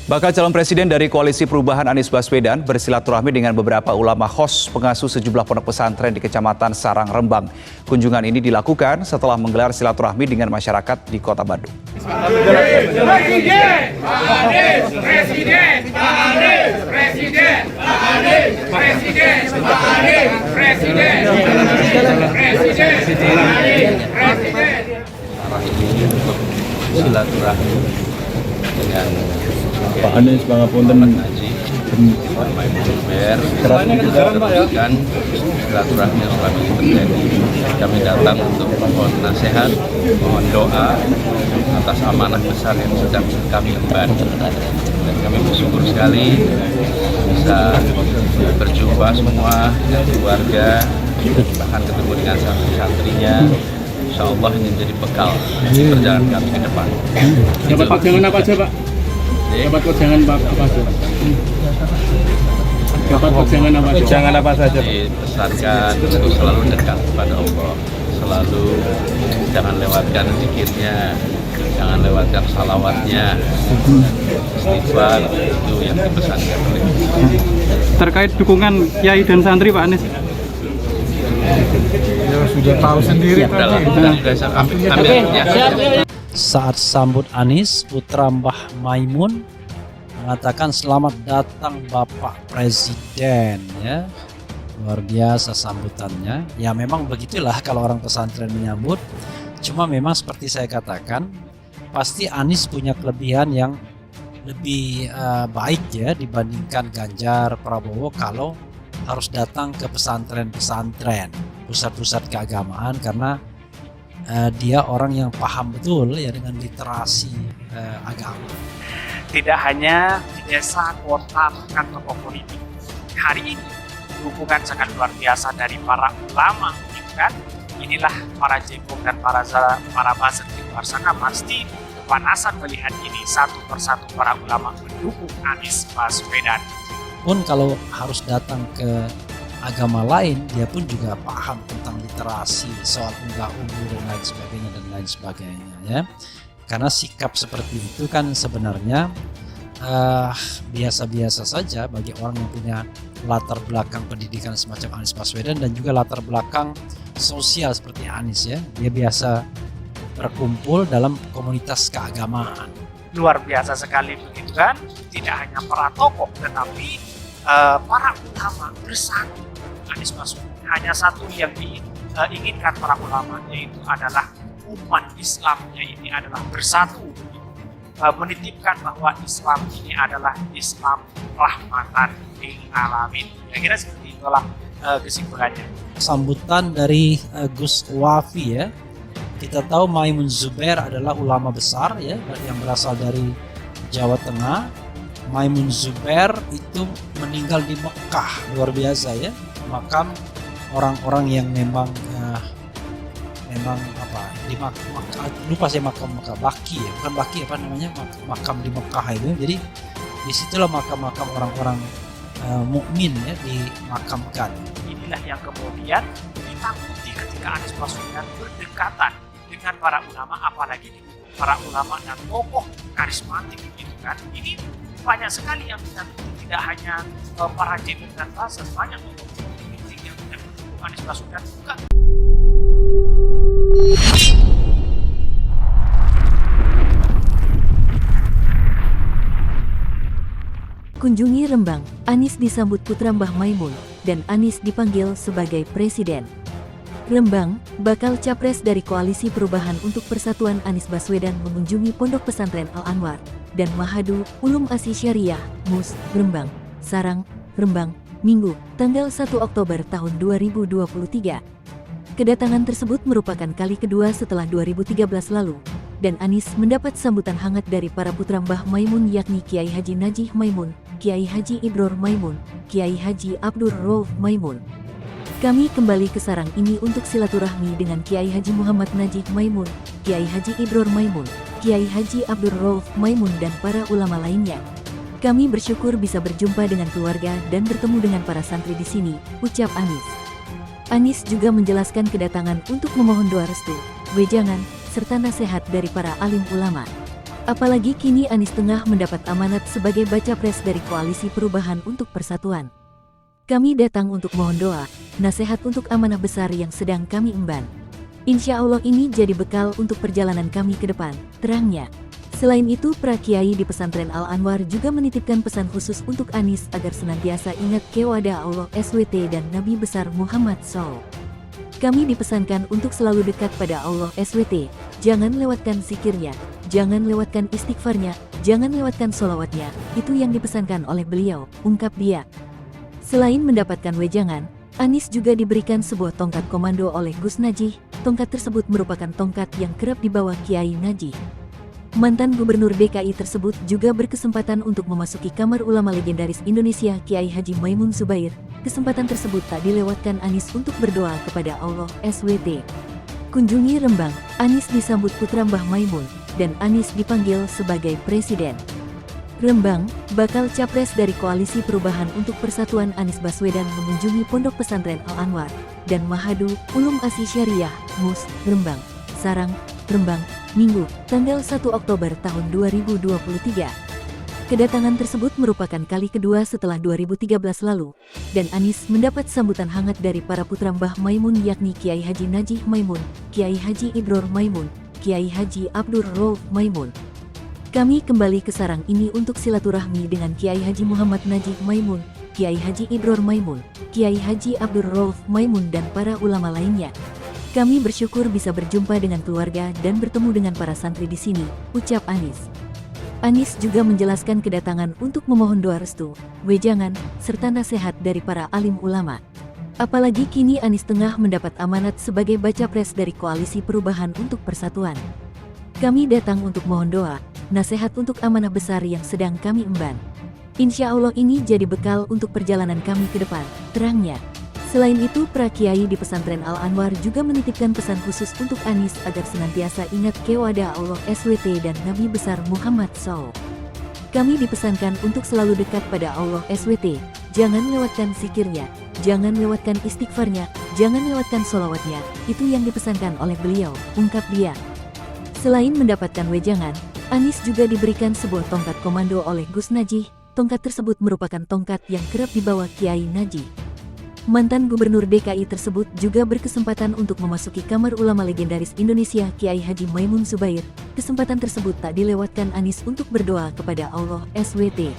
Bakal calon presiden dari Koalisi Perubahan Anies Baswedan bersilaturahmi dengan beberapa ulama khos pengasuh sejumlah pondok pesantren di Kecamatan Sarang, Rembang. Kunjungan ini dilakukan setelah menggelar silaturahmi dengan masyarakat di Kota Bandung. Silaturahmi dengan Pak Anies Pangapunten Haji Maimun Zubair dan silaturahmi selama ini terjadi. Kami datang untuk mohon nasihat, mohon doa atas amanah besar yang sedang kami emban. Dan kami bersyukur sekali bisa berjumpa semua dengan keluarga, bahkan ketemu dengan santri-santrinya. Insya Allah ini menjadi bekal perjalanan kami ke depan. Dapat pajangan apa aja, Pak? Dapat pajangan apa aja? Dapat pajangan apa aja? Pajangan apa saja, Pak? Dipesankan untuk selalu dekat kepada Allah, selalu jangan lewatkan zikirnya, jangan lewatkan salawatnya, istighfar, itu yang dipesankan oleh terkait dukungan Kiai dan santri Pak Anies. Ya sudah tahu sendiri tadi. Saat sambut Anies, putra Mbah Maimun mengatakan selamat datang Bapak Presiden, ya. Luar biasa sambutannya. Ya memang begitulah kalau orang pesantren menyambut. Cuma memang seperti saya katakan, pasti Anies punya kelebihan yang lebih baik ya dibandingkan Ganjar Prabowo kalau harus datang ke pesantren-pesantren, pusat-pusat keagamaan, karena dia orang yang paham betul ya dengan literasi agama. Tidak hanya di desa, kota, bahkan tokoh politik. Hari ini dukungan sangat luar biasa dari para ulama, gitu kan? Inilah para jengkong dan para buzzer di luar sana pasti kepanasan melihat ini satu persatu para ulama mendukung Anies Baswedan. Pun kalau harus datang ke agama lain, dia pun juga paham tentang literasi, soal unggah-ungguh dan lain sebagainya ya. Karena sikap seperti itu kan sebenarnya biasa-biasa saja bagi orang yang punya latar belakang pendidikan semacam Anies Baswedan dan juga latar belakang sosial seperti Anies ya. Dia biasa berkumpul dalam komunitas keagamaan. Luar biasa sekali begitu kan? Tidak hanya para tokoh tetapi para ulama bersatu. Anies Baswedan hanya satu yang diinginkan para ulama, yaitu adalah umat Islamnya ini adalah bersatu, menitipkan bahwa Islam ini adalah Islam rahmatan lil alamin. Kira-kira seperti itulah kesimpulannya. Sambutan dari Gus Wafi ya. Kita tahu Maimun Zubair adalah ulama besar ya yang berasal dari Jawa Tengah. Maimun Zubair itu meninggal di Mekah, luar biasa ya. Makam orang-orang yang memang apa di Mekah, lupa saya makam Baki ya, bukan Baki apa namanya, makam di Mekah itu. Jadi disitulah makam-makam orang-orang mukmin ya dimakamkan. Inilah yang kemudian ditakuti ketika Anies Baswedan berdekatan dengan para ulama, apalagi para ulama dan tokoh karismatik gitu kan. Ini banyak sekali yang ditakuti, tidak hanya para jengkong dan buzzer, banyak tokoh politik yang tidak mendukung Anies Baswedan juga. Kunjungi Rembang, Anies disambut putra Mbah Maimun, dan Anies dipanggil sebagai presiden. Rembang, bakal capres dari Koalisi Perubahan untuk Persatuan Anies Baswedan mengunjungi Pondok Pesantren Al-Anwar dan Mahadu Ulum Asy Syariah, MUS, Rembang, Sarang, Rembang, Minggu, tanggal 1 Oktober tahun 2023. Kedatangan tersebut merupakan kali kedua setelah 2013 lalu, dan Anies mendapat sambutan hangat dari para putra Mbah Maimun yakni Kiai Haji Najih Maimun, Kiai Haji Ibror Maimun, Kiai Haji Abdur Rauf Maimun. Kami kembali ke Sarang ini untuk silaturahmi dengan Kiai Haji Muhammad Najih Maimun, Kiai Haji Ibror Maimun, Kiai Haji Abdur Rauf Maimun dan para ulama lainnya. Kami bersyukur bisa berjumpa dengan keluarga dan bertemu dengan para santri di sini, ucap Anies. Anies juga menjelaskan kedatangan untuk memohon doa restu, wejangan, serta nasihat dari para alim ulama. Apalagi kini Anies tengah mendapat amanat sebagai baca pres dari Koalisi Perubahan untuk Persatuan. Kami datang untuk mohon doa, nasihat untuk amanah besar yang sedang kami emban. Insya Allah ini jadi bekal untuk perjalanan kami ke depan, terangnya. Selain itu, para kiai di pesantren Al-Anwar juga menitipkan pesan khusus untuk Anies agar senantiasa ingat kewadah Allah SWT dan Nabi besar Muhammad SAW. Kami dipesankan untuk selalu dekat pada Allah SWT, jangan lewatkan zikirnya, jangan lewatkan istighfarnya, jangan lewatkan sholawatnya, itu yang dipesankan oleh beliau, ungkap dia. Selain mendapatkan wejangan, Anies juga diberikan sebuah tongkat komando oleh Gus Najih. Tongkat tersebut merupakan tongkat yang kerap dibawa Kiai Najih. Mantan Gubernur DKI tersebut juga berkesempatan untuk memasuki kamar ulama legendaris Indonesia Kiai Haji Maimun Zubair. Kesempatan tersebut tak dilewatkan Anies untuk berdoa kepada Allah SWT. Kunjungi Rembang, Anies disambut putra Mbah Maimun, dan Anies dipanggil sebagai Presiden. Rembang, bakal capres dari Koalisi Perubahan untuk Persatuan Anies Baswedan mengunjungi Pondok Pesantren Al-Anwar dan Mahadu Ulum Asy Syariah, MUS, Rembang, Sarang, Rembang, Minggu, tanggal 1 Oktober tahun 2023. Kedatangan tersebut merupakan kali kedua setelah 2013 lalu, dan Anies mendapat sambutan hangat dari para putra Mbah Maimun yakni Kiai Haji Najih Maimun, Kiai Haji Ibror Maimun, Kiai Haji Abdur Rauf Maimun. Kami kembali ke sarang ini untuk silaturahmi dengan Kiai Haji Muhammad Najih Maimun, Kiai Haji Ibror Maimun, Kiai Haji Abdur Rauf Maimun dan para ulama lainnya. Kami bersyukur bisa berjumpa dengan keluarga dan bertemu dengan para santri di sini, ucap Anies. Anies juga menjelaskan kedatangan untuk memohon doa restu, wejangan, serta nasihat dari para alim ulama. Apalagi kini Anies tengah mendapat amanat sebagai baca pres dari Koalisi Perubahan untuk Persatuan. Kami datang untuk mohon doa, nasihat untuk amanah besar yang sedang kami emban. Insya Allah ini jadi bekal untuk perjalanan kami ke depan, terangnya. Selain itu, para kiai di pesantren Al-Anwar juga menitipkan pesan khusus untuk Anies agar senantiasa ingat kewadah Allah SWT dan Nabi besar Muhammad SAW. Kami dipesankan untuk selalu dekat pada Allah SWT, jangan lewatkan zikirnya, jangan lewatkan istighfarnya, jangan lewatkan sholawatnya, itu yang dipesankan oleh beliau, ungkap dia. Selain mendapatkan wejangan, Anies juga diberikan sebuah tongkat komando oleh Gus Najih. Tongkat tersebut merupakan tongkat yang kerap dibawa Kiai Najih. Mantan Gubernur DKI tersebut juga berkesempatan untuk memasuki kamar ulama legendaris Indonesia Kiai Haji Maimun Zubair. Kesempatan tersebut tak dilewatkan Anies untuk berdoa kepada Allah SWT.